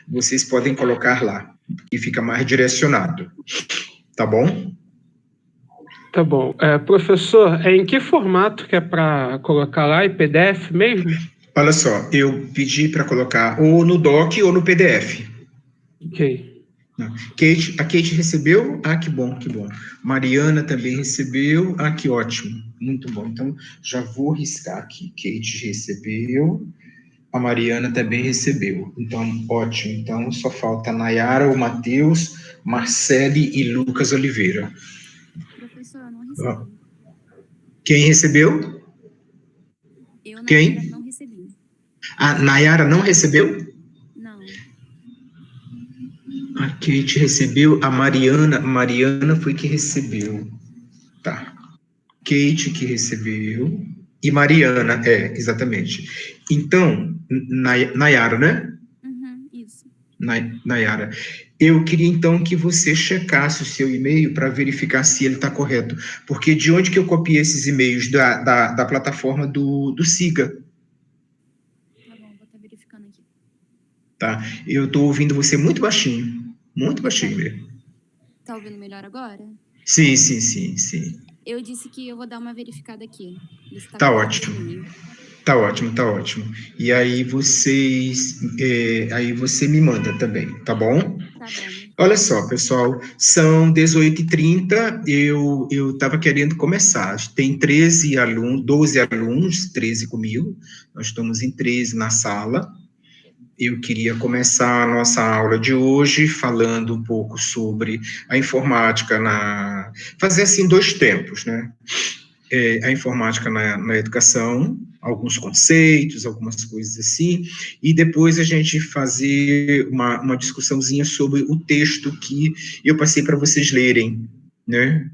vocês podem colocar lá, e fica mais direcionado, tá bom? Tá bom. Professor, em que formato que é para colocar lá? Em PDF mesmo? Olha só, eu pedi para colocar ou no doc ou no PDF. Ok. A Kate recebeu? Ah, que bom, que bom. Mariana também recebeu? Ah, que ótimo, muito bom. Então, já vou riscar aqui. Kate recebeu, a Mariana também recebeu. Então, ótimo. Então, só falta a Nayara, o Matheus, Marcele e Lucas Oliveira. Professor, eu não recebi. Quem recebeu? Eu, Quem? Nayara, não recebi. A Nayara não recebeu? Não. A Kate recebeu, a Mariana foi que recebeu. Tá. Kate que recebeu e Mariana, exatamente. Então, Nayara, né? Isso. Nayara, eu queria então que você checasse o seu e-mail para verificar se ele está correto, porque de onde que eu copiei esses e-mails? Da plataforma do Siga. Tá bom, vou estar verificando aqui. Tá, eu estou ouvindo você muito baixinho mesmo. Tá ouvindo melhor agora? Sim. Eu disse que eu vou dar uma verificada aqui. Tá ótimo. Tá ótimo. E aí você me manda também, tá bom? Tá bom. Olha só, pessoal, são 18h30, eu estava querendo começar. Tem 12 alunos, 13 comigo, nós estamos em 13 na sala. Eu queria começar a nossa aula de hoje falando um pouco sobre a informática fazer assim 2 tempos, né? A informática na educação, alguns conceitos, algumas coisas assim, e depois a gente fazer uma discussãozinha sobre o texto que eu passei para vocês lerem, né?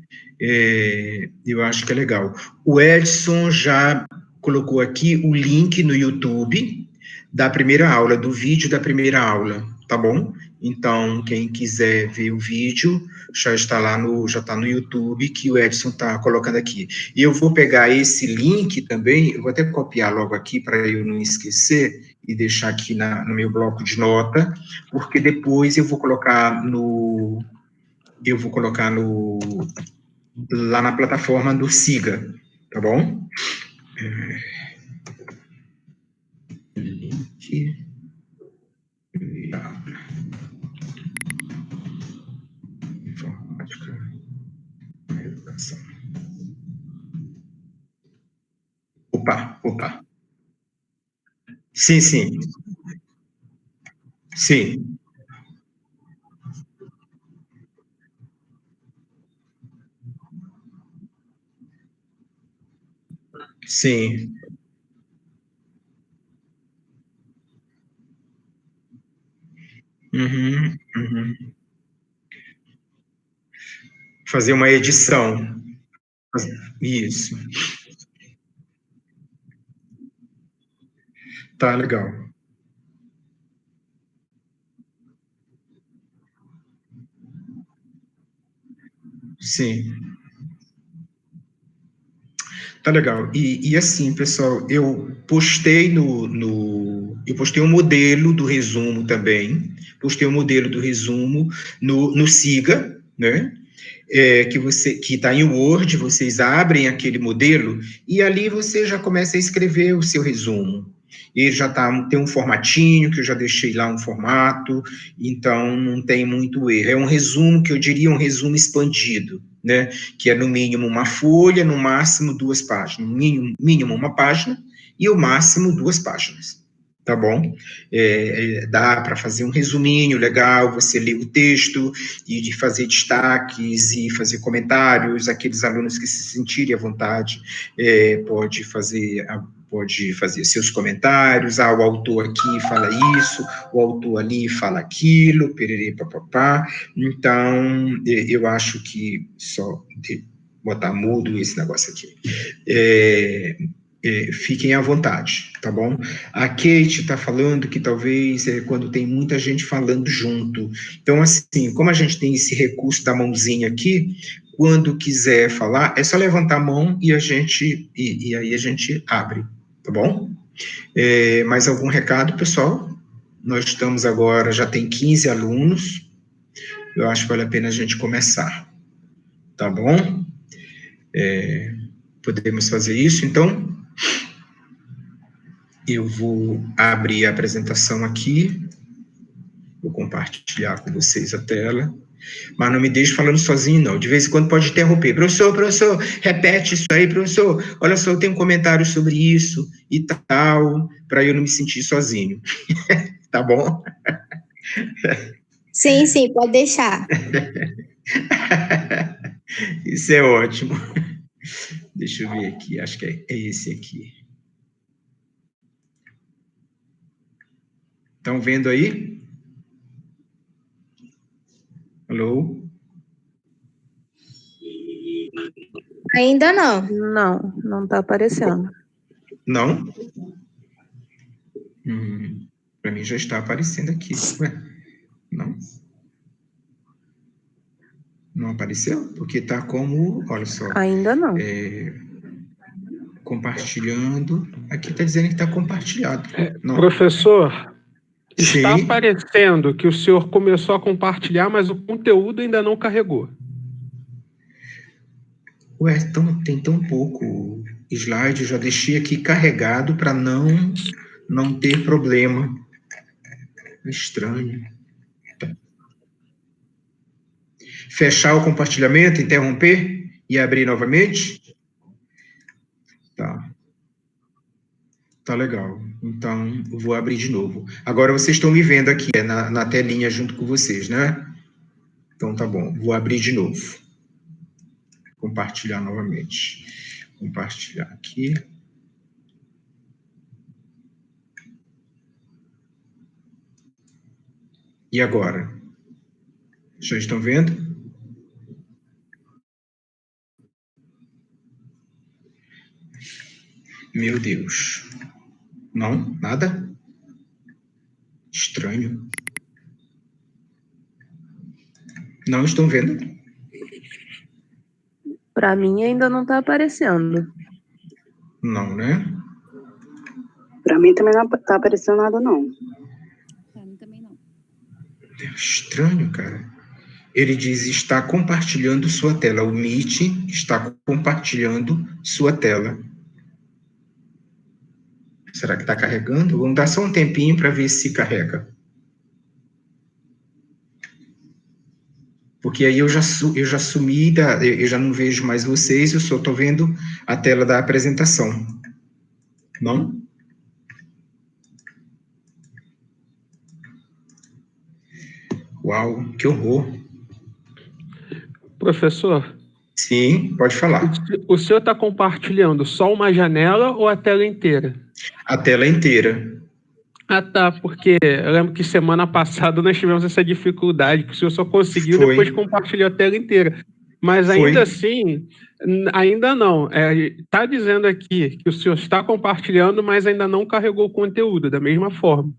Eu acho que é legal. O Edson já colocou aqui o link no YouTube da primeira aula, do vídeo da primeira aula, tá bom? Então, quem quiser ver o vídeo, já está no YouTube, que o Edson está colocando aqui. E eu vou pegar esse link também, eu vou até copiar logo aqui para eu não esquecer e deixar aqui no meu bloco de nota, porque depois eu vou colocar lá na plataforma do Siga, tá bom? Link. Informática. Educação. Opa. Sim. Sim. Uhum. Fazer uma edição. Isso. Tá legal. Sim. Tá legal. E assim, pessoal, eu postei eu postei um modelo do resumo também. Postei um modelo do resumo no Siga, né? Que está em Word, vocês abrem aquele modelo e ali você já começa a escrever o seu resumo. Ele já tem um formatinho, que eu já deixei lá um formato, então não tem muito erro. É um resumo que eu diria um resumo expandido, né? Que é no mínimo uma folha, no máximo 2 páginas. Mínimo uma página e o máximo 2 páginas. Tá bom? Dá para fazer um resuminho legal, você lê o texto e de fazer destaques e fazer comentários, aqueles alunos que se sentirem à vontade, pode fazer seus comentários, o autor aqui fala isso, o autor ali fala aquilo, pererê, papapá. Então, eu acho que só botar mudo esse negócio aqui. Fiquem à vontade, tá bom? A Kate está falando que talvez quando tem muita gente falando junto. Então, assim, como a gente tem esse recurso da mãozinha aqui, quando quiser falar, é só levantar a mão e aí a gente abre, tá bom? Mais algum recado, pessoal? Nós estamos agora, já tem 15 alunos, eu acho que vale a pena a gente começar, tá bom? Podemos fazer isso, então? Eu vou abrir a apresentação aqui, vou compartilhar com vocês a tela, mas não me deixe falando sozinho, não. De vez em quando pode interromper. Professor, repete isso aí, professor. Olha só, eu tenho um comentário sobre isso e tal, para eu não me sentir sozinho. Tá bom? Sim, pode deixar. Isso é ótimo. Deixa eu ver aqui, acho que é esse aqui. Estão vendo aí? Alô? Ainda não. Não está aparecendo. Não? Para mim já está aparecendo aqui. Ué, não? Não apareceu? Porque está como, olha só. Ainda não. Compartilhando. Aqui está dizendo que está compartilhado. Não. Professor, está Sim. aparecendo que o senhor começou a compartilhar, mas o conteúdo ainda não carregou. Ué, tem tão pouco slide, eu já deixei aqui carregado para não ter problema. Estranho. Tá. Fechar o compartilhamento, interromper e abrir novamente? Tá. Tá legal. Então, eu vou abrir de novo. Agora vocês estão me vendo aqui, na telinha junto com vocês, né? Então, tá bom. Vou abrir de novo. Compartilhar novamente. Compartilhar aqui. E agora? Vocês estão vendo? Meu Deus. Não? Nada? Estranho. Não estão vendo? Para mim ainda não está aparecendo. Não, né? Para mim também não está aparecendo nada, não. Pra mim também não. Estranho, cara. Ele diz, está compartilhando sua tela. O Meet está compartilhando sua tela. Será que está carregando? Vamos dar só um tempinho para ver se carrega. Porque aí eu já sumi, eu já não vejo mais vocês, eu só estou vendo a tela da apresentação. Não? Uau, que horror. Professor, Sim, pode falar. o senhor está compartilhando só uma janela ou a tela inteira? A tela inteira. Ah, tá, porque eu lembro que semana passada nós tivemos essa dificuldade, que o senhor só conseguiu Foi. depois compartilhar a tela inteira. Mas ainda Foi. assim, ainda não. Está dizendo aqui que o senhor está compartilhando, mas ainda não carregou o conteúdo, da mesma forma.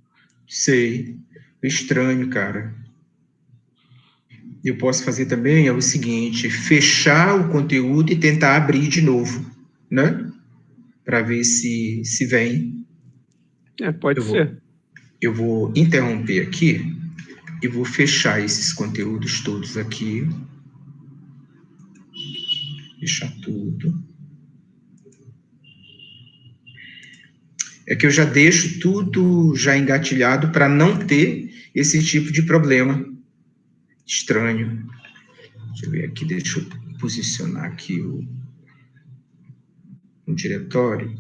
Sei. Estranho, cara. Eu posso fazer também é o seguinte, fechar o conteúdo e tentar abrir de novo, né? Para ver se vem. Pode ser. Eu vou interromper aqui e vou fechar esses conteúdos todos aqui. Fechar tudo. É que eu já deixo tudo já engatilhado para não ter esse tipo de problema estranho. Deixa eu ver aqui, deixa eu posicionar aqui o diretório.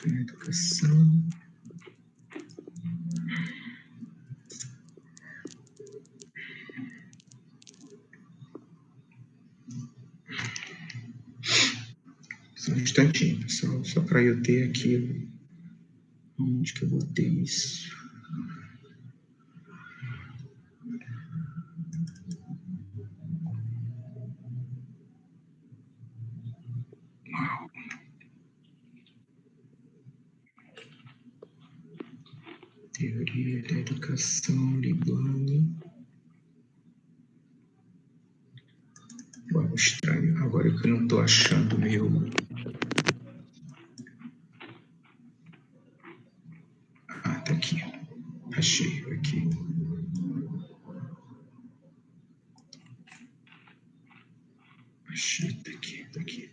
Educação. Só um instantinho, pessoal, só para eu ter aqui. Onde que eu botei isso? Uau. Teoria da educação, Libani. Uau, estranho. Agora que eu não estou achando Achei aqui. Achei, tá aqui.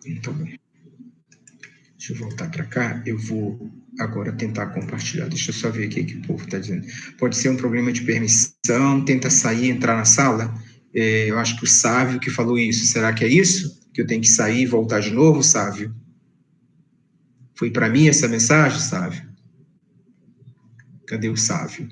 Então, bom. Deixa eu voltar para cá. Eu vou agora tentar compartilhar. Deixa eu só ver aqui o que o povo está dizendo. Pode ser um problema de permissão, tenta sair e entrar na sala. Eu acho que o Sávio que falou isso. Será que é isso? Que eu tenho que sair e voltar de novo, Sávio? Foi para mim essa mensagem, Sávio? Cadê o Sávio?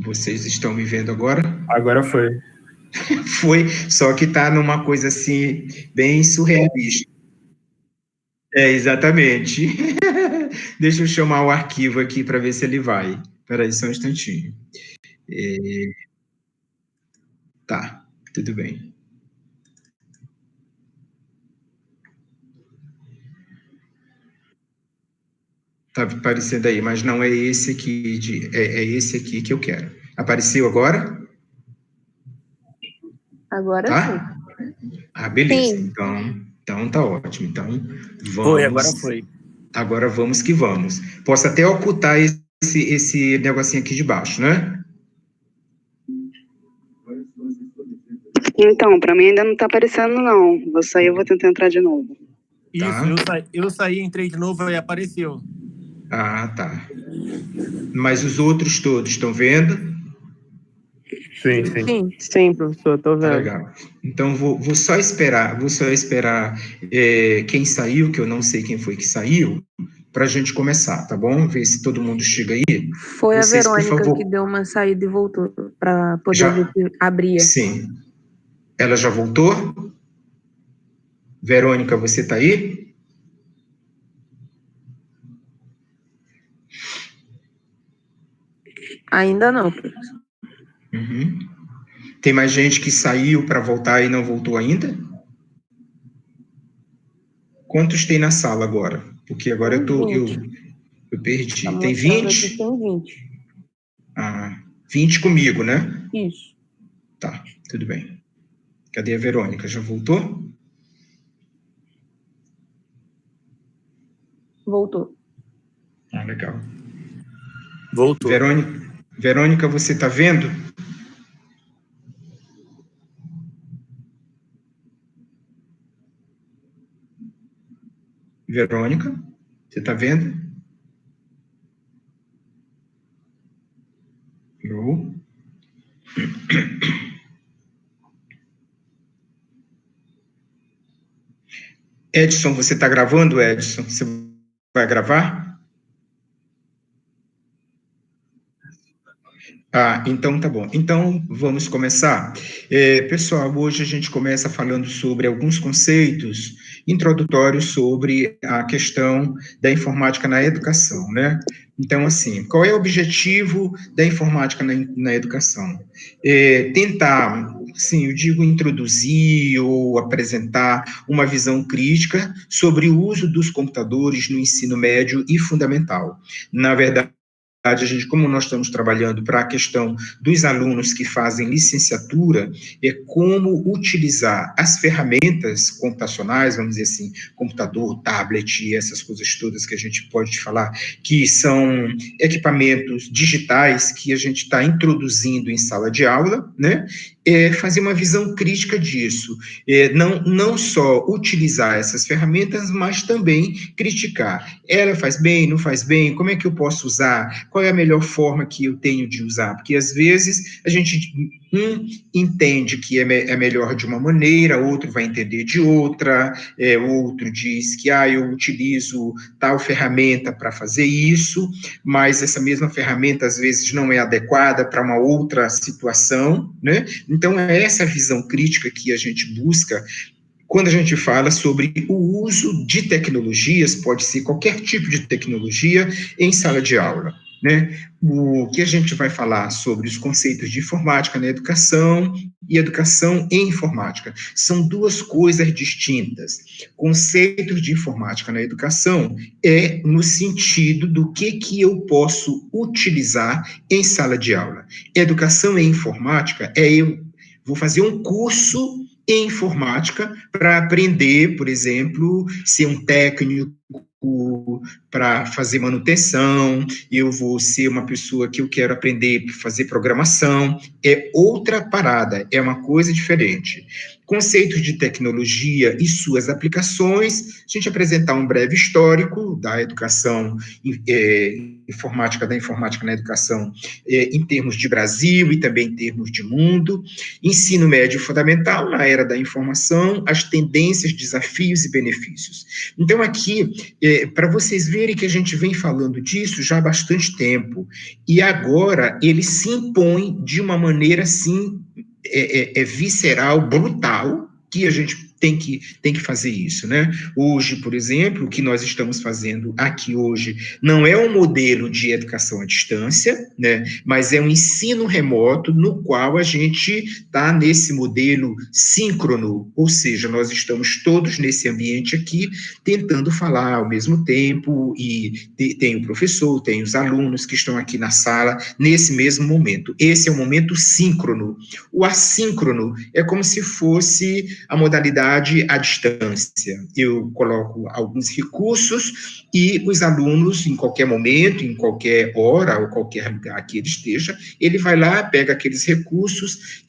Vocês estão me vendo agora? Agora foi. Foi, só que tá numa coisa assim, bem surrealista. Exatamente. Deixa eu chamar o arquivo aqui para ver se ele vai. Espera aí só um instantinho. Tá, tudo bem. Tá aparecendo aí, mas não é esse aqui, é esse aqui que eu quero. Apareceu agora? Agora Tá? sim. Ah, beleza. Sim. Então tá ótimo. Então, vamos... Foi, agora foi. Agora vamos que vamos. Posso até ocultar esse negocinho aqui de baixo, né? Então, para mim ainda não tá aparecendo, não. Vou sair, eu vou tentar entrar de novo. Isso, Tá. eu saí, entrei de novo e apareceu. Ah, tá. Mas os outros todos estão vendo? Sim. Sim, professor, tô Tá vendo. legal. Então, vou só esperar quem saiu, que eu não sei quem foi que saiu, para a gente começar, tá bom? Ver se todo mundo chega aí. Foi Vocês, a por Verônica favor. que deu uma saída e voltou para poder Já? ver se abria. Sim. Ela já voltou? Verônica, você tá aí? Ainda não, professor. Uhum. Tem mais gente que saiu para voltar e não voltou ainda? Quantos tem na sala agora? Porque agora eu perdi. Tá Tem mostrando aqui 20? tem 20. Ah, 20 comigo, né? Isso. Tá, tudo bem. Cadê a Verônica? Já voltou? Voltou. Ah, legal. Voltou. Verônica, você tá vendo? Verônica, você tá vendo? Eu. Edson, você tá gravando, Edson? Você vai gravar? Ah, então tá bom. Então, vamos começar. Pessoal, hoje a gente começa falando sobre alguns conceitos introdutórios sobre a questão da informática na educação, né? Então, assim, qual é o objetivo da informática na educação? Tentar, sim, eu digo introduzir ou apresentar uma visão crítica sobre o uso dos computadores no ensino médio e fundamental. Na verdade, a gente, como nós estamos trabalhando para a questão dos alunos que fazem licenciatura, é como utilizar as ferramentas computacionais, vamos dizer assim, computador, tablet, essas coisas todas que a gente pode falar, que são equipamentos digitais que a gente está introduzindo em sala de aula, né? Fazer uma visão crítica disso, não só utilizar essas ferramentas, mas também criticar. Ela faz bem, não faz bem, como é que eu posso usar, qual é a melhor forma que eu tenho de usar, porque às vezes a gente entende que é melhor de uma maneira, outro vai entender de outra, outro diz que eu utilizo tal ferramenta para fazer isso, mas essa mesma ferramenta às vezes não é adequada para uma outra situação, né? Então, é essa visão crítica que a gente busca quando a gente fala sobre o uso de tecnologias, pode ser qualquer tipo de tecnologia, em sala de aula. né? O que a gente vai falar sobre os conceitos de informática na educação e educação em informática. São duas coisas distintas. Conceitos de informática na educação é no sentido do que eu posso utilizar em sala de aula. Educação em informática é eu vou fazer um curso em informática para aprender, por exemplo, ser um técnico para fazer manutenção, eu vou ser uma pessoa que eu quero aprender a fazer programação, é outra parada, é uma coisa diferente. Conceitos de tecnologia e suas aplicações, a gente apresentar um breve histórico da educação informática na educação em termos de Brasil e também em termos de mundo, ensino médio fundamental na era da informação, as tendências, desafios e benefícios. Então, aqui, para vocês verem que a gente vem falando disso já há bastante tempo, e agora ele se impõe de uma maneira, assim, visceral, brutal, que a gente tem que fazer isso, né? Hoje, por exemplo, o que nós estamos fazendo aqui hoje não é um modelo de educação à distância, né? Mas é um ensino remoto no qual a gente está nesse modelo síncrono, ou seja, nós estamos todos nesse ambiente aqui tentando falar ao mesmo tempo e tem o professor, tem os alunos que estão aqui na sala nesse mesmo momento. Esse é o momento síncrono. O assíncrono é como se fosse a modalidade à distância. Eu coloco alguns recursos e os alunos, em qualquer momento, em qualquer hora ou qualquer lugar que ele esteja, ele vai lá, pega aqueles recursos,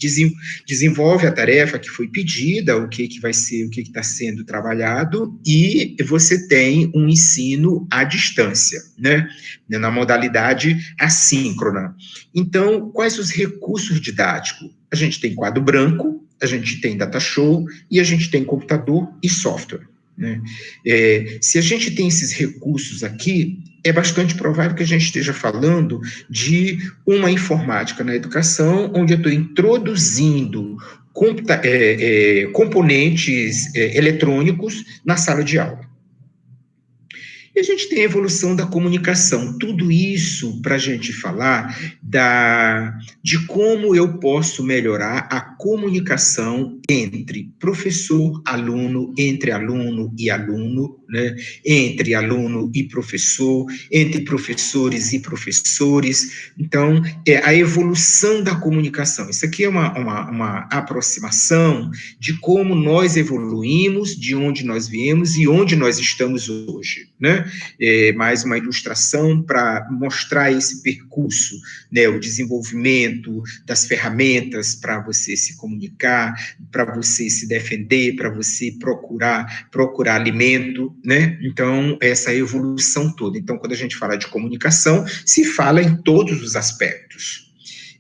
desenvolve a tarefa que foi pedida, o que vai ser, o que está sendo trabalhado, e você tem um ensino à distância, né? Na modalidade assíncrona. Então, quais os recursos didáticos? A gente tem quadro branco, a gente tem data show e a gente tem computador e software, né? Se a gente tem esses recursos aqui, é bastante provável que a gente esteja falando de uma informática na educação, onde eu estou introduzindo componentes eletrônicos na sala de aula. E a gente tem a evolução da comunicação, tudo isso para a gente falar de como eu posso melhorar a comunicação entre professor, aluno, entre aluno e aluno, né? Entre aluno e professor, entre professores e professores. Então, a evolução da comunicação. Isso aqui é uma aproximação de como nós evoluímos, de onde nós viemos e onde nós estamos hoje, né? Mais uma ilustração para mostrar esse percurso, né? O desenvolvimento das ferramentas para você se comunicar, para você se defender, para você procurar alimento, né? Então, essa evolução toda. Então, quando a gente fala de comunicação, se fala em todos os aspectos.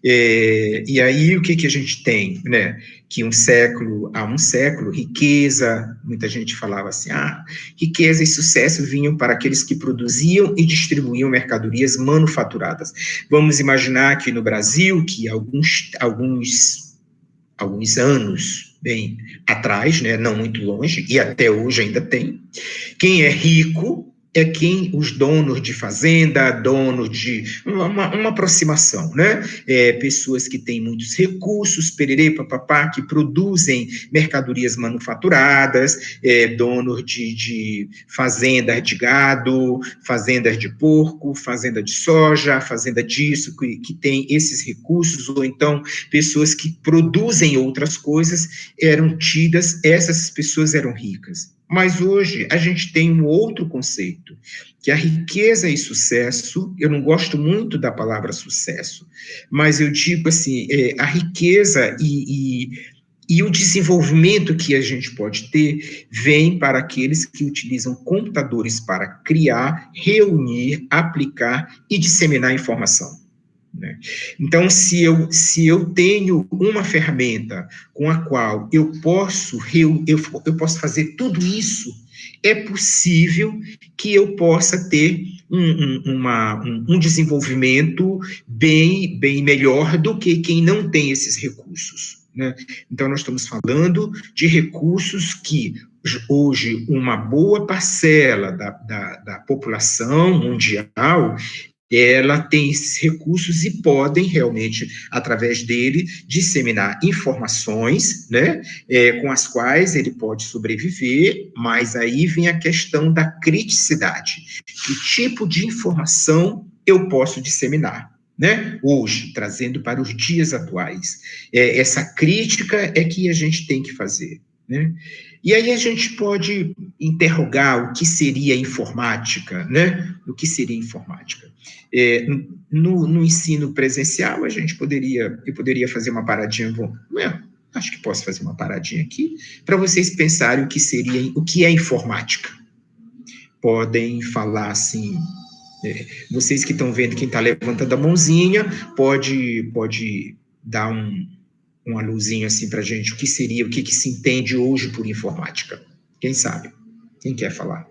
E aí, o que a gente tem, né? Que há um século, riqueza, muita gente falava assim, riqueza e sucesso vinham para aqueles que produziam e distribuíam mercadorias manufaturadas. Vamos imaginar que no Brasil, que alguns anos bem atrás, né, não muito longe, e até hoje ainda tem, quem é rico é os donos de fazenda, donos de uma aproximação, né? Pessoas que têm muitos recursos, pererê, papapá, que produzem mercadorias manufaturadas, donos de fazendas de gado, fazendas de porco, fazenda de soja, fazenda disso, que tem esses recursos, ou então pessoas que produzem outras coisas, essas pessoas eram ricas. Mas hoje a gente tem um outro conceito, que a riqueza e sucesso, eu não gosto muito da palavra sucesso, mas eu digo assim, a riqueza e o desenvolvimento que a gente pode ter vem para aqueles que utilizam computadores para criar, reunir, aplicar e disseminar informação, né? Então, se eu tenho uma ferramenta com a qual eu posso fazer tudo isso, é possível que eu possa ter um desenvolvimento bem melhor do que quem não tem esses recursos, né? Então, nós estamos falando de recursos que hoje uma boa parcela da população mundial ela tem esses recursos e podem realmente, através dele, disseminar informações, né, com as quais ele pode sobreviver, mas aí vem a questão da criticidade. Que tipo de informação eu posso disseminar? Né? Hoje, trazendo para os dias atuais. Essa crítica é que a gente tem que fazer. Né? E aí a gente pode interrogar o que seria informática, né? O que seria informática? No ensino presencial, eu poderia fazer uma paradinha, acho que posso fazer uma paradinha aqui, para vocês pensarem o que é informática. Podem falar assim... vocês que estão vendo quem está levantando a mãozinha, pode dar uma luzinha assim para a gente, o que se entende hoje por informática? Quem sabe? Quem quer falar?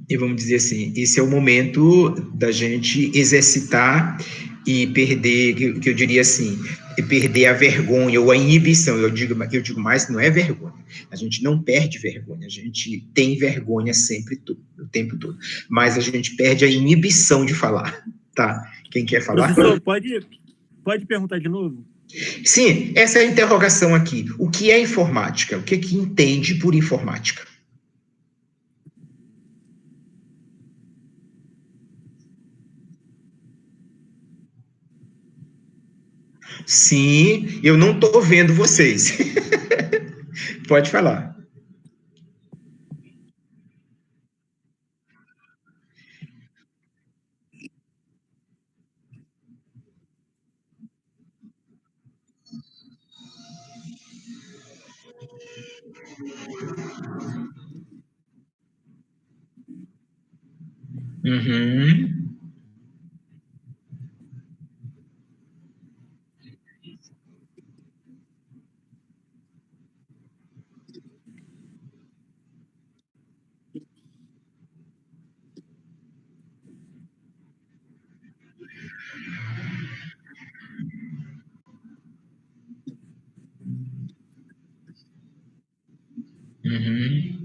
E vamos dizer assim, esse é o momento da gente exercitar e perder, que eu diria assim, perder a vergonha ou a inibição. Eu digo mais, não é vergonha. A gente não perde vergonha, a gente tem vergonha sempre, o tempo todo. Mas a gente perde a inibição de falar, tá? Quem quer falar? Professor, pode perguntar de novo? Sim, essa é a interrogação aqui. O que é informática? O que entende por informática? Sim, eu não estou vendo vocês. Pode falar. Uhum. Uhum.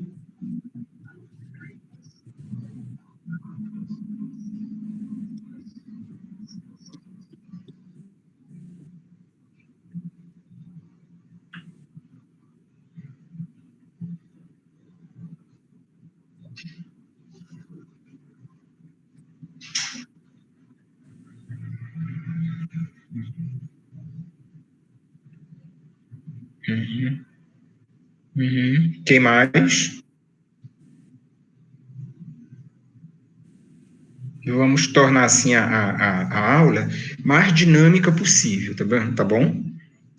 Uhum. Uhum. Quem mais? Vamos tornar assim a aula mais dinâmica possível, tá bom? Tá bom?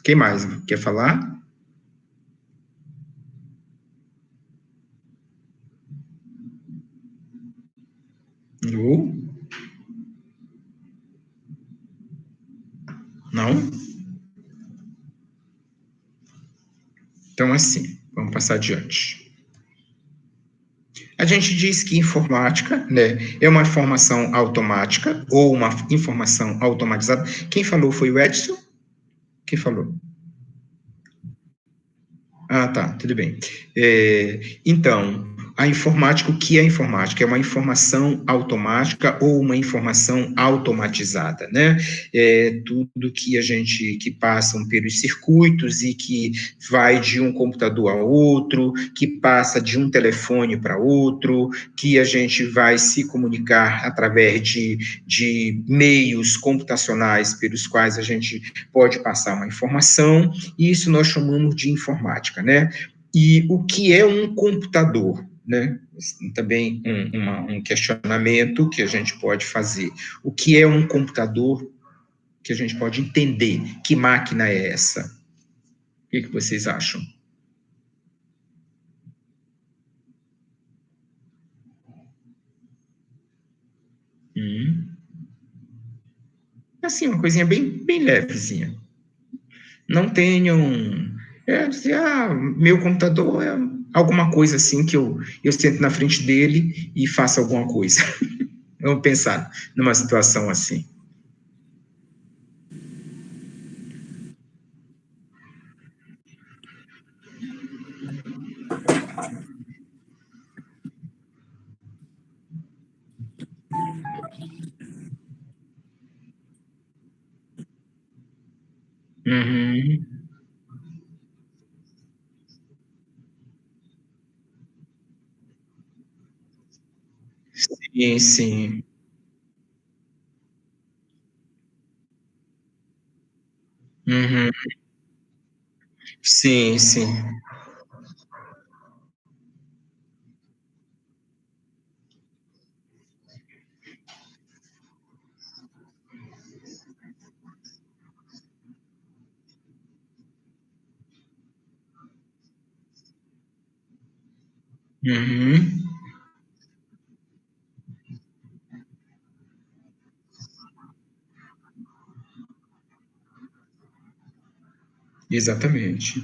Quem mais quer falar? Lu? Não? Então, assim, vamos passar adiante. A gente diz que informática, né, é uma informação automática ou uma informação automatizada. Quem falou foi o Edson? Quem falou? Ah, tá, tudo bem. Então, a informática, o que é informática? É uma informação automática ou uma informação automatizada, né? Tudo que passam pelos circuitos e que vai de um computador a outro, que passa de um telefone para outro, que a gente vai se comunicar através de meios computacionais pelos quais a gente pode passar uma informação, e isso nós chamamos de informática, né? E o que é um computador, né? Também um questionamento que a gente pode fazer. O que é um computador que a gente pode entender? Que máquina é essa? O que vocês acham? Assim, uma coisinha bem levezinha. Não tenham... meu computador é alguma coisa assim que eu sento na frente dele e faço alguma coisa. Vamos pensar numa situação assim. Uhum. Sim, sim. Uhum. Sim, sim. Uhum. Exatamente.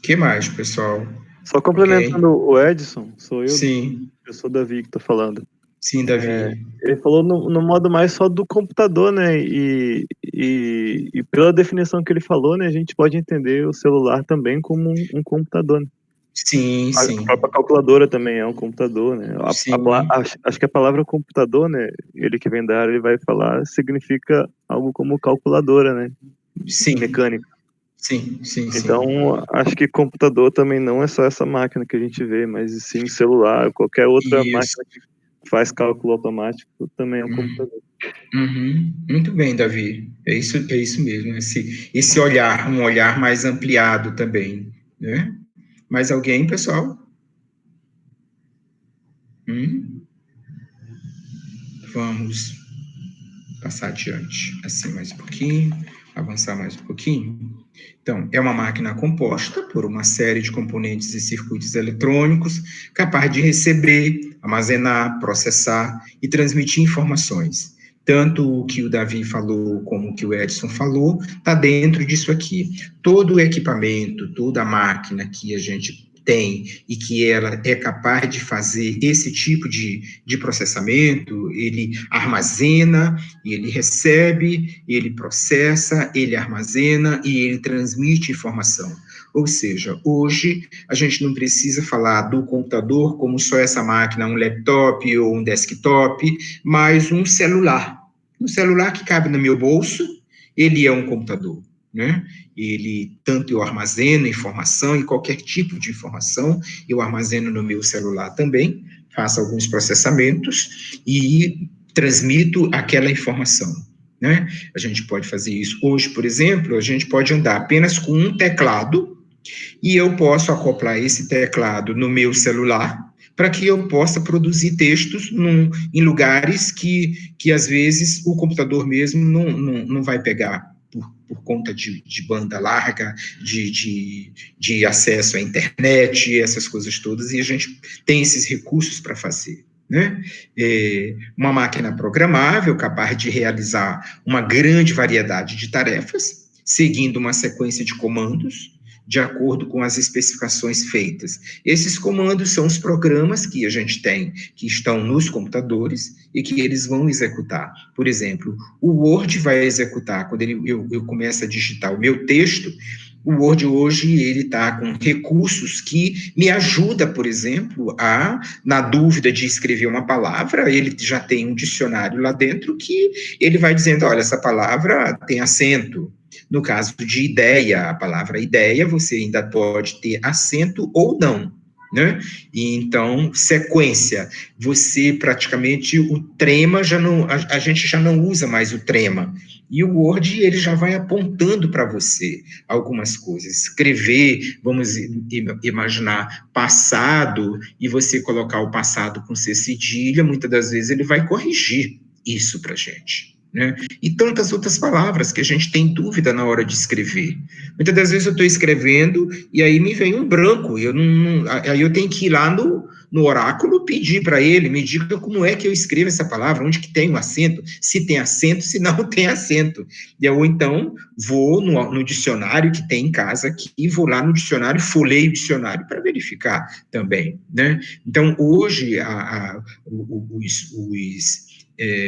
Que mais, pessoal? Só Alguém? complementando o Edson, sou Sim, eu sou o Davi que tô falando. sim, Davi. Ele falou no modo mais só do computador, né? E pela definição que ele falou, né, a gente pode entender o celular também como um computador, né? Sim, A sim, própria calculadora também é um computador, né? sim, Acho que a palavra computador, né? Ele que vem da área, ele vai falar, significa algo como calculadora, né? sim, Mecânica. sim, sim, sim. Então, acho que computador também não é só essa máquina que a gente vê, mas sim celular, qualquer outra Isso. máquina que faz cálculo automático também é um Uhum. computador. Uhum. Muito bem, Davi. É isso mesmo. Esse olhar, um olhar mais ampliado também, né? Mais alguém, pessoal? Hum? Vamos passar adiante, assim mais um pouquinho, avançar mais um pouquinho. Então, é uma máquina composta por uma série de componentes e circuitos eletrônicos capaz de receber, armazenar, processar e transmitir informações. Tanto o que o Davi falou como o que o Edson falou está dentro disso aqui. Todo o equipamento, toda a máquina que a gente tem e que ela é capaz de fazer esse tipo de processamento, ele armazena, ele recebe, ele processa, ele armazena e ele transmite informação. Ou seja, hoje a gente não precisa falar do computador como só essa máquina, um laptop ou um desktop, mas um celular. Um celular que cabe no meu bolso, ele é um computador, né? Ele, tanto eu armazeno informação e qualquer tipo de informação, eu armazeno no meu celular também, faço alguns processamentos e transmito aquela informação, né? A gente pode fazer isso. Hoje, por exemplo, a gente pode andar apenas com um teclado e eu posso acoplar esse teclado no meu celular para que eu possa produzir textos em lugares que, às vezes, o computador mesmo não vai pegar por conta de banda larga, de acesso à internet, essas coisas todas, e a gente tem esses recursos para fazer. Né? Uma máquina programável capaz de realizar uma grande variedade de tarefas, seguindo uma sequência de comandos, de acordo com as especificações feitas. Esses comandos são os programas que a gente tem, que estão nos computadores e que eles vão executar. Por exemplo, o Word vai executar, quando eu começo a digitar o meu texto, o Word hoje ele está com recursos que me ajuda, por exemplo, na dúvida de escrever uma palavra, ele já tem um dicionário lá dentro que ele vai dizendo, olha, essa palavra tem acento. No caso de ideia, a palavra ideia, você ainda pode ter acento ou não, né? E então, sequência, você praticamente, o trema já não, a gente já não usa mais o trema, e o Word, ele já vai apontando para você algumas coisas. Escrever, vamos imaginar, passado, e você colocar o passado com C cedilha, muitas das vezes ele vai corrigir isso para a gente, né? E tantas outras palavras que a gente tem dúvida na hora de escrever. Muitas das vezes eu estou escrevendo e aí me vem um branco, aí eu tenho que ir lá no oráculo pedir para ele, me diga como é que eu escrevo essa palavra, onde que tem o acento, se tem acento, se não tem acento. E eu, então, vou no dicionário que tem em casa aqui, e vou lá no dicionário, folheio o dicionário para verificar também, né? Então, hoje, os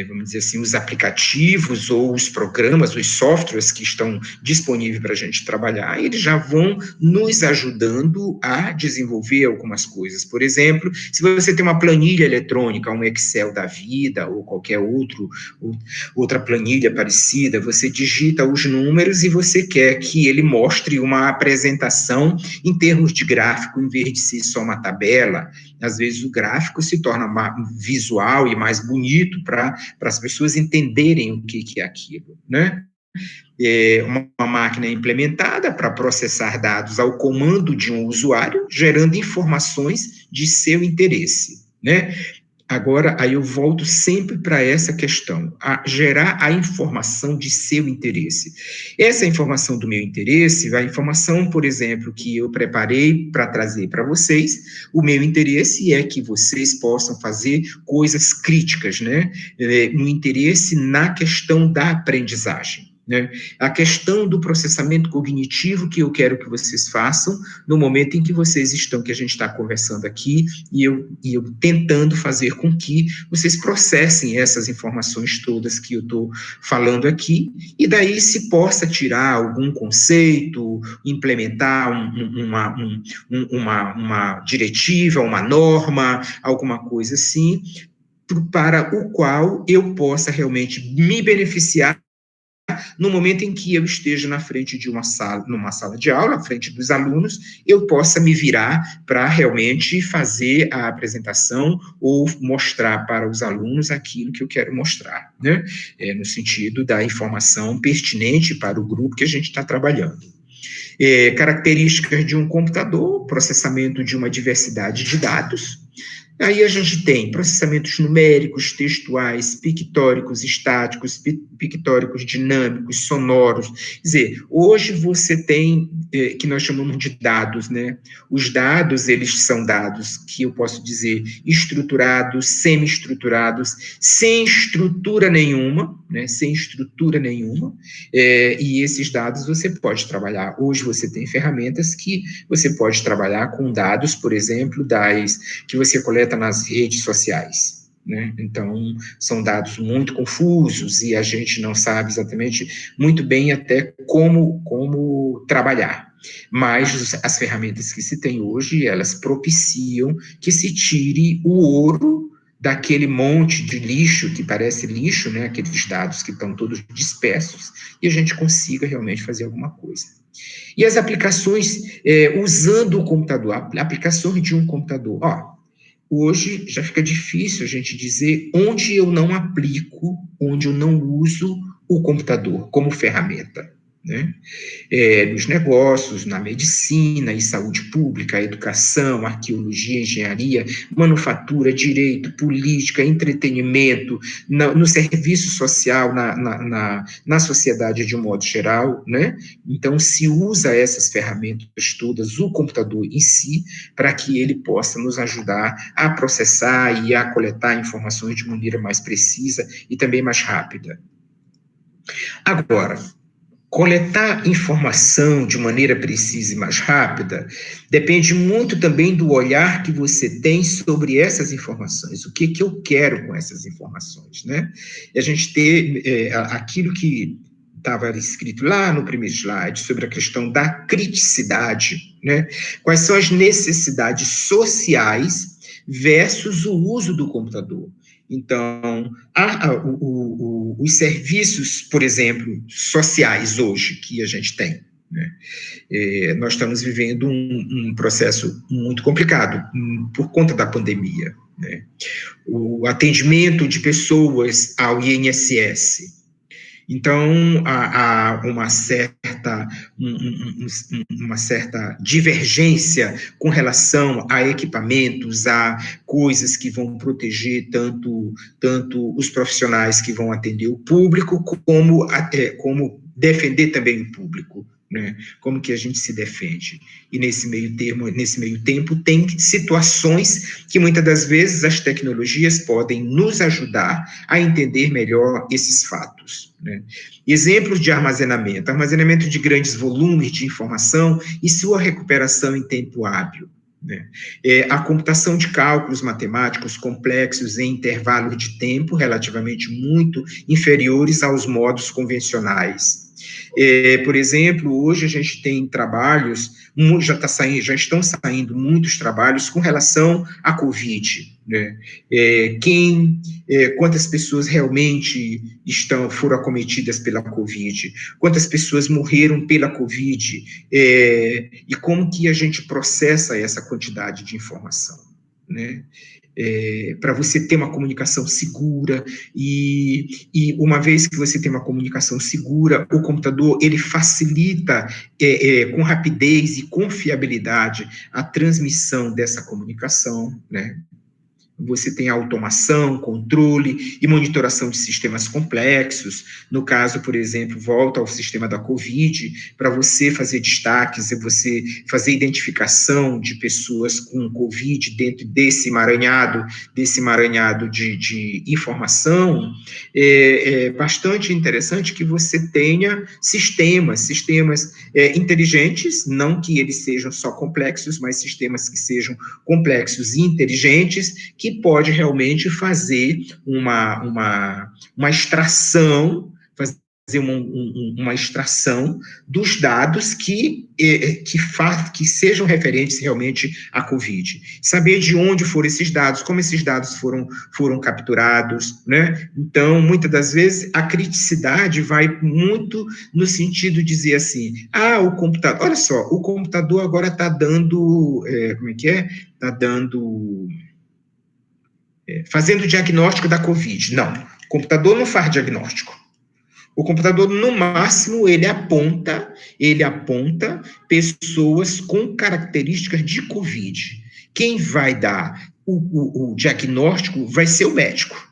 vamos dizer assim, os aplicativos ou os programas, os softwares que estão disponíveis para a gente trabalhar, eles já vão nos ajudando a desenvolver algumas coisas. Por exemplo, se você tem uma planilha eletrônica, um Excel da vida, ou qualquer outra planilha parecida, você digita os números e você quer que ele mostre uma apresentação em termos de gráfico, em vez de ser só uma tabela. Às vezes o gráfico se torna visual e mais bonito para as pessoas entenderem o que é aquilo, né? Uma máquina implementada para processar dados ao comando de um usuário, gerando informações de seu interesse, né? Agora, aí eu volto sempre para essa questão, a gerar a informação de seu interesse. Essa informação do meu interesse, a informação, por exemplo, que eu preparei para trazer para vocês, o meu interesse é que vocês possam fazer coisas críticas, né? No interesse na questão da aprendizagem. Né? A questão do processamento cognitivo que eu quero que vocês façam no momento em que vocês estão, que a gente está conversando aqui, e eu tentando fazer com que vocês processem essas informações todas que eu estou falando aqui, e daí se possa tirar algum conceito, implementar uma diretiva, uma norma, alguma coisa assim, para o qual eu possa realmente me beneficiar no momento em que eu esteja na frente de numa sala de aula, à frente dos alunos, eu possa me virar para realmente fazer a apresentação ou mostrar para os alunos aquilo que eu quero mostrar, né? No sentido da informação pertinente para o grupo que a gente está trabalhando. Características de um computador, processamento de uma diversidade de dados. Aí a gente tem processamentos numéricos, textuais, pictóricos, estáticos, pictóricos dinâmicos, sonoros. Quer dizer, hoje você tem, que nós chamamos de dados, né? Os dados, eles são dados que eu posso dizer estruturados, semi-estruturados, sem estrutura nenhuma, né? Sem estrutura nenhuma, e esses dados você pode trabalhar. Hoje você tem ferramentas que você pode trabalhar com dados, por exemplo, que você coleta nas redes sociais, né? Então, são dados muito confusos e a gente não sabe exatamente muito bem até como trabalhar. Mas as ferramentas que se tem hoje, elas propiciam que se tire o ouro daquele monte de lixo, que parece lixo, né? Aqueles dados que estão todos dispersos, e a gente consiga realmente fazer alguma coisa. E as aplicações, usando o computador, aplicações de um computador, hoje já fica difícil a gente dizer onde eu não aplico, onde eu não uso o computador como ferramenta, né? Nos negócios, na medicina e saúde pública, educação, arqueologia, engenharia, manufatura, direito, política, entretenimento, no serviço social, na sociedade de um modo geral, né? Então, se usa essas ferramentas todas, o computador em si, para que ele possa nos ajudar a processar e a coletar informações de maneira mais precisa e também mais rápida. Agora, coletar informação de maneira precisa e mais rápida depende muito também do olhar que você tem sobre essas informações. O que eu quero com essas informações, né? E a gente ter aquilo que estava escrito lá no primeiro slide, sobre a questão da criticidade, né? Quais são as necessidades sociais versus o uso do computador. Então, os serviços, por exemplo, sociais hoje, que a gente tem, né? Nós estamos vivendo um processo muito complicado por conta da pandemia, né? O atendimento de pessoas ao INSS. Então, há uma certa divergência com relação a equipamentos, a coisas que vão proteger tanto os profissionais que vão atender o público, como defender também o público, né? Como que a gente se defende? E nesse meio tempo, tem situações que muitas das vezes as tecnologias podem nos ajudar a entender melhor esses fatos, né? Exemplos de armazenamento de grandes volumes de informação e sua recuperação em tempo hábil, né? A computação de cálculos matemáticos complexos em intervalos de tempo relativamente muito inferiores aos modos convencionais. Por exemplo, hoje a gente tem trabalhos, já estão saindo muitos trabalhos com relação à Covid, né? Quantas pessoas realmente foram acometidas pela Covid, quantas pessoas morreram pela Covid, e como que a gente processa essa quantidade de informação, né? Para você ter uma comunicação segura, e uma vez que você tem uma comunicação segura, o computador, ele facilita com rapidez e confiabilidade a transmissão dessa comunicação, né? Você tem automação, controle e monitoração de sistemas complexos. No caso, por exemplo, volta ao sistema da COVID, para você fazer destaques, você fazer identificação de pessoas com COVID dentro desse emaranhado de informação. É bastante interessante que você tenha sistemas inteligentes, não que eles sejam só complexos, mas sistemas que sejam complexos e inteligentes, que pode realmente fazer uma extração, uma extração dos dados que sejam referentes realmente à Covid. Saber de onde foram esses dados, como esses dados foram capturados, né? Então, muitas das vezes, a criticidade vai muito no sentido de dizer assim, o computador, olha só, o computador agora está dando, fazendo diagnóstico da Covid. Não, o computador não faz diagnóstico. O computador, no máximo, ele aponta pessoas com características de Covid. Quem vai dar o diagnóstico vai ser o médico.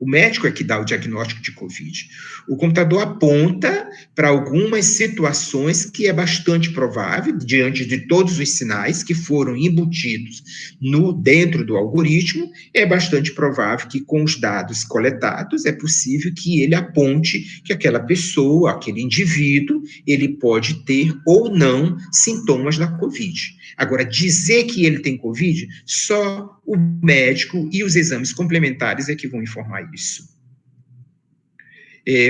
O médico é que dá o diagnóstico de Covid. O computador aponta para algumas situações que é bastante provável, diante de todos os sinais que foram embutidos dentro do algoritmo, é bastante provável que com os dados coletados é possível que ele aponte que aquela pessoa, aquele indivíduo, ele pode ter ou não sintomas da Covid. Agora, dizer que ele tem Covid, só o médico e os exames complementares é que vão informar isso.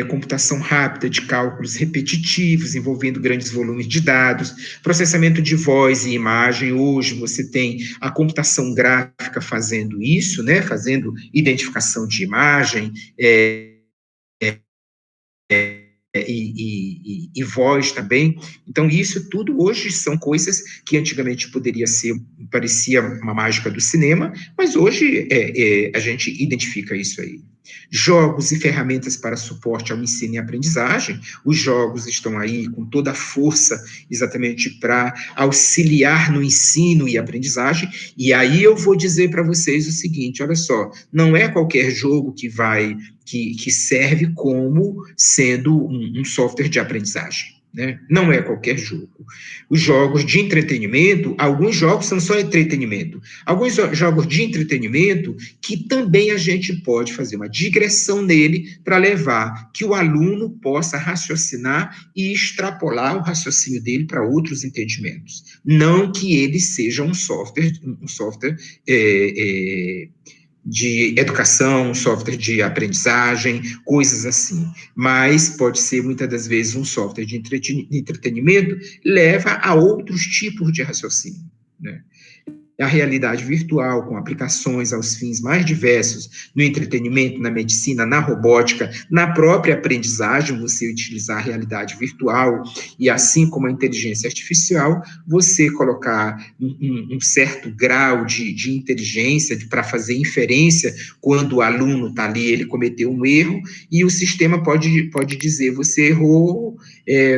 Computação rápida de cálculos repetitivos, envolvendo grandes volumes de dados, processamento de voz e imagem. Hoje você tem a computação gráfica fazendo isso, né? Fazendo identificação de imagem, e voz também. Então, isso tudo hoje são coisas que antigamente parecia uma mágica do cinema, mas hoje a gente identifica isso aí. Jogos e ferramentas para suporte ao ensino e aprendizagem. Os jogos estão aí com toda a força exatamente para auxiliar no ensino e aprendizagem, e aí eu vou dizer para vocês o seguinte, olha só, não é qualquer jogo que serve como sendo um software de aprendizagem, né? Não é qualquer jogo. Os jogos de entretenimento, alguns jogos são só entretenimento. Alguns jogos de entretenimento que também a gente pode fazer uma digressão nele para levar que o aluno possa raciocinar e extrapolar o raciocínio dele para outros entendimentos. Não que ele seja um software de educação, software de aprendizagem, coisas assim. Mas pode ser, muitas das vezes, um software de entretenimento, leva a outros tipos de raciocínio, né? A realidade virtual, com aplicações aos fins mais diversos, no entretenimento, na medicina, na robótica, na própria aprendizagem, você utilizar a realidade virtual, e assim como a inteligência artificial, você colocar um certo grau de inteligência para fazer inferência, quando o aluno está ali, ele cometeu um erro, e o sistema pode dizer, você errou,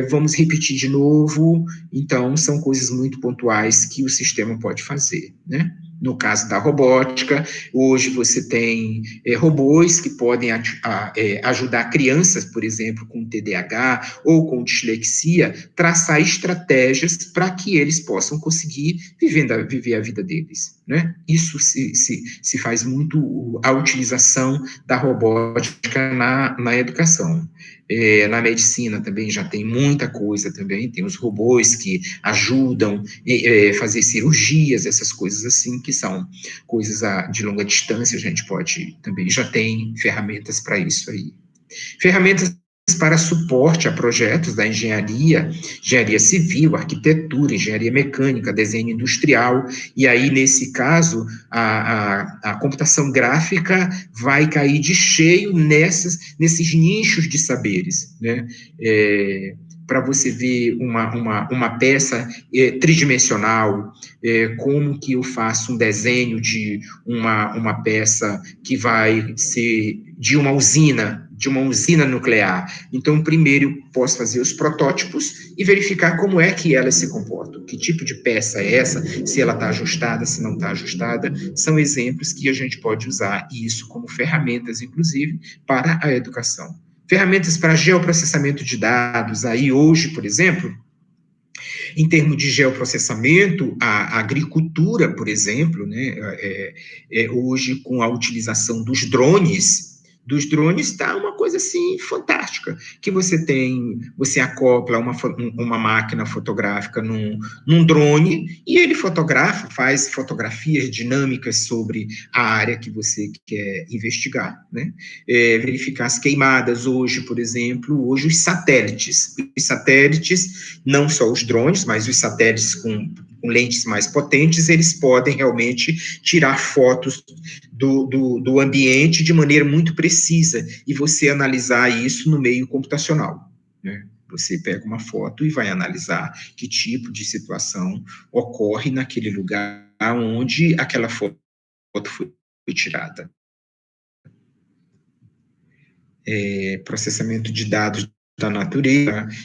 vamos repetir de novo. Então, são coisas muito pontuais que o sistema pode fazer, né? No caso da robótica, hoje você tem robôs que podem ajudar crianças, por exemplo, com TDAH ou com dislexia, traçar estratégias para que eles possam conseguir viver a vida deles, né? Isso se faz muito a utilização da robótica na educação. Na medicina também já tem muita coisa também, tem os robôs que ajudam a fazer cirurgias, essas coisas assim, que são coisas de longa distância, a gente pode também, já tem ferramentas para isso aí. Ferramentas para suporte a projetos da engenharia civil, arquitetura, engenharia mecânica, desenho industrial, e aí, nesse caso, a computação gráfica vai cair de cheio nesses nichos de saberes, né? Para você ver uma peça tridimensional, como que eu faço um desenho de uma peça que vai ser de uma usina nuclear. Então, primeiro eu posso fazer os protótipos e verificar como é que elas se comportam, que tipo de peça é essa, se ela está ajustada, se não está ajustada. São exemplos que a gente pode usar isso como ferramentas, inclusive, para a educação. Ferramentas para geoprocessamento de dados, aí hoje, por exemplo, em termos de geoprocessamento, a agricultura, por exemplo, né, hoje com a utilização dos drones está uma coisa assim fantástica, que você acopla uma máquina fotográfica num drone e ele faz fotografias dinâmicas sobre a área que você quer investigar, né? Verificar as queimadas hoje, por exemplo, os satélites, não só os drones, mas os satélites com lentes mais potentes, eles podem realmente tirar fotos do ambiente de maneira muito precisa, e você analisar isso no meio computacional, né? Você pega uma foto e vai analisar que tipo de situação ocorre naquele lugar onde aquela foto foi tirada. Processamento de dados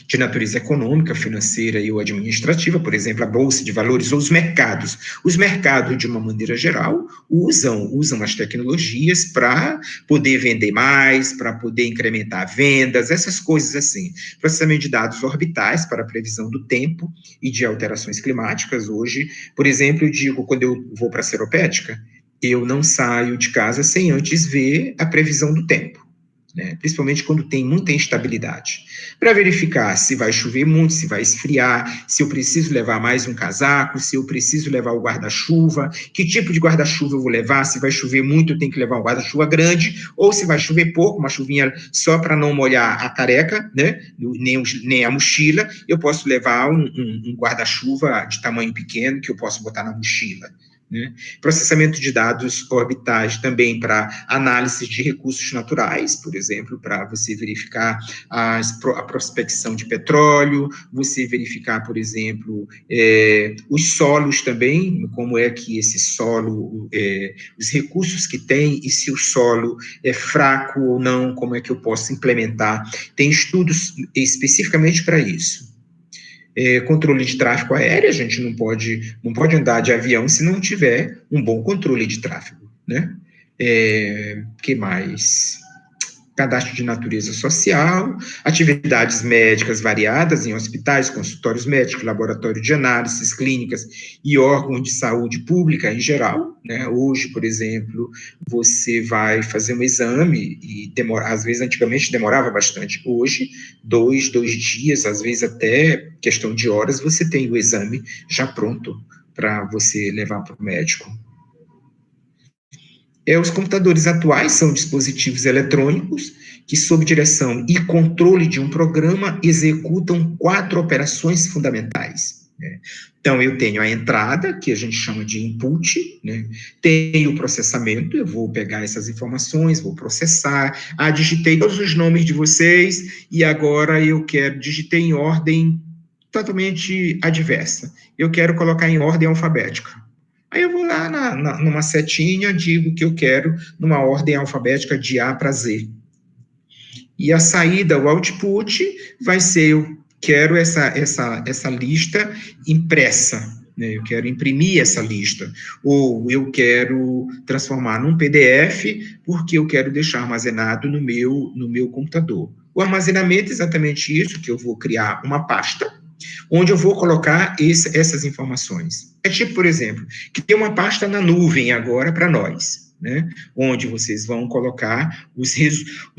de natureza econômica, financeira e ou administrativa, por exemplo, a bolsa de valores ou os mercados. Os mercados, de uma maneira geral, usam as tecnologias para poder vender mais, para poder incrementar vendas, essas coisas assim. Processamento de dados orbitais para previsão do tempo e de alterações climáticas. Hoje, por exemplo, eu digo, quando eu vou para a seropédica, eu não saio de casa sem antes ver a previsão do tempo, né? Principalmente quando tem muita instabilidade, para verificar se vai chover muito, se vai esfriar, se eu preciso levar mais um casaco, se eu preciso levar o guarda-chuva, que tipo de guarda-chuva eu vou levar, se vai chover muito eu tenho que levar um guarda-chuva grande, ou se vai chover pouco, uma chuvinha só para não molhar a careca, né? Nem a mochila, eu posso levar um guarda-chuva de tamanho pequeno que eu posso botar na mochila, né? Processamento de dados orbitais também para análise de recursos naturais, por exemplo, para você verificar a prospecção de petróleo, você verificar, por exemplo, os solos também, como é que esse solo, os recursos que tem, e se o solo é fraco ou não, como é que eu posso implementar. Tem estudos especificamente para isso. Controle de tráfego aéreo, a gente não pode andar de avião se não tiver um bom controle de tráfego, né? Que mais? Cadastro de natureza social, atividades médicas variadas em hospitais, consultórios médicos, laboratório de análises clínicas e órgãos de saúde pública em geral, né? Hoje, por exemplo, você vai fazer um exame e às vezes antigamente demorava bastante, hoje, dois dias, às vezes até questão de horas, você tem o exame já pronto para você levar para o médico. Os computadores atuais são dispositivos eletrônicos que, sob direção e controle de um programa, executam 4 operações fundamentais, né? Então, eu tenho a entrada, que a gente chama de input, né? Tenho o processamento, eu vou pegar essas informações, vou processar, digitei todos os nomes de vocês, e agora eu digitei em ordem totalmente adversa. Eu quero colocar em ordem alfabética. Aí eu vou lá numa setinha, digo que eu quero numa ordem alfabética de A para Z. E a saída, o output, vai ser, eu quero essa lista impressa, né? Eu quero imprimir essa lista, ou eu quero transformar num PDF, porque eu quero deixar armazenado no meu computador. O armazenamento é exatamente isso, que eu vou criar uma pasta, onde eu vou colocar essas informações. É tipo, por exemplo, que tem uma pasta na nuvem agora para nós, né? Onde vocês vão colocar os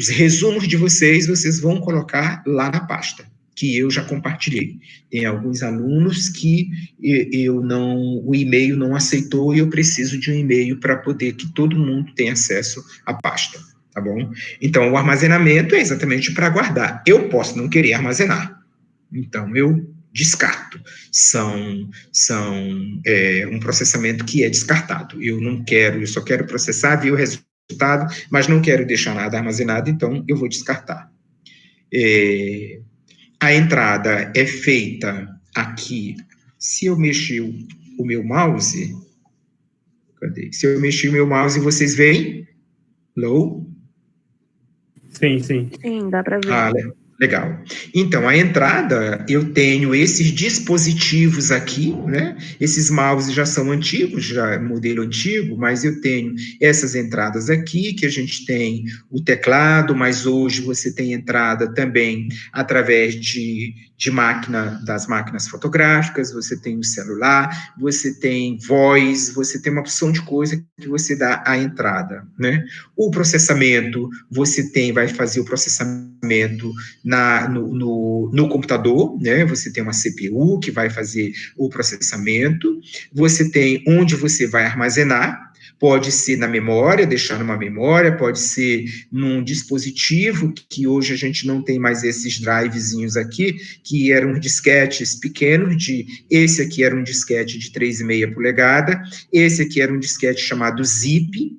resumos de vocês vão colocar lá na pasta, que eu já compartilhei. Tem alguns alunos que o e-mail não aceitou e eu preciso de um e-mail para poder que todo mundo tenha acesso à pasta, tá bom? Então, o armazenamento é exatamente para guardar. Eu posso não querer armazenar, então eu descarto. São um processamento que é descartado. Eu só quero processar, ver o resultado, mas não quero deixar nada armazenado, então eu vou descartar. A entrada é feita aqui. Se eu mexer o meu mouse, cadê? Se eu mexer o meu mouse, vocês veem? Hello? Sim, sim. Sim, dá para ver. Ah, legal. Então, a entrada, eu tenho esses dispositivos aqui, né? Esses mouses já são antigos, já é modelo antigo, mas eu tenho essas entradas aqui, que a gente tem o teclado, mas hoje você tem entrada também através das máquinas fotográficas, você tem o celular, você tem voz, você tem uma opção de coisa que você dá a entrada, né? O processamento, vai fazer o processamento no computador, né? Você tem uma CPU que vai fazer o processamento, você tem onde você vai armazenar, pode ser na memória, deixar numa memória, pode ser num dispositivo, que hoje a gente não tem mais esses drivezinhos aqui, que eram disquetes pequenos, esse aqui era um disquete de 3,5 polegada, esse aqui era um disquete chamado Zip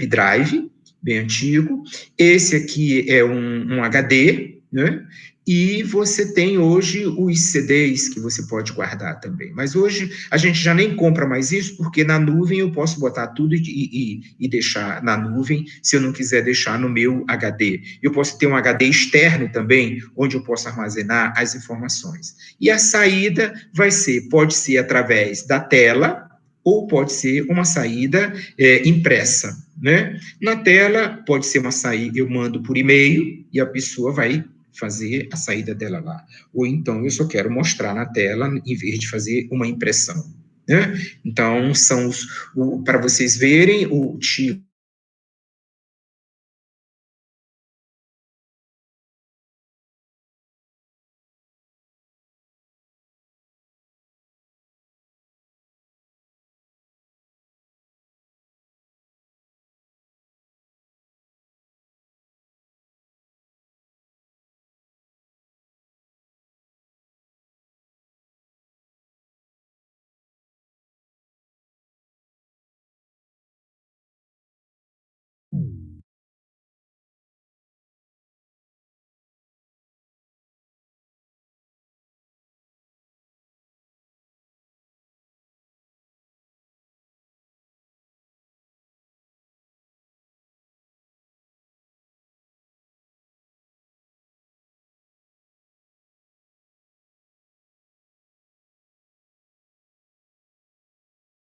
Drive, bem antigo, esse aqui é um HD, né? E você tem hoje os CDs que você pode guardar também. Mas hoje a gente já nem compra mais isso, porque na nuvem eu posso botar tudo e deixar na nuvem, se eu não quiser deixar no meu HD. Eu posso ter um HD externo também, onde eu posso armazenar as informações. E a saída pode ser através da tela, ou pode ser uma saída impressa, né? Na tela, pode ser uma saída, eu mando por e-mail, e a pessoa vai fazer a saída dela lá. Ou então, eu só quero mostrar na tela, em vez de fazer uma impressão, né? Então, para vocês verem o tipo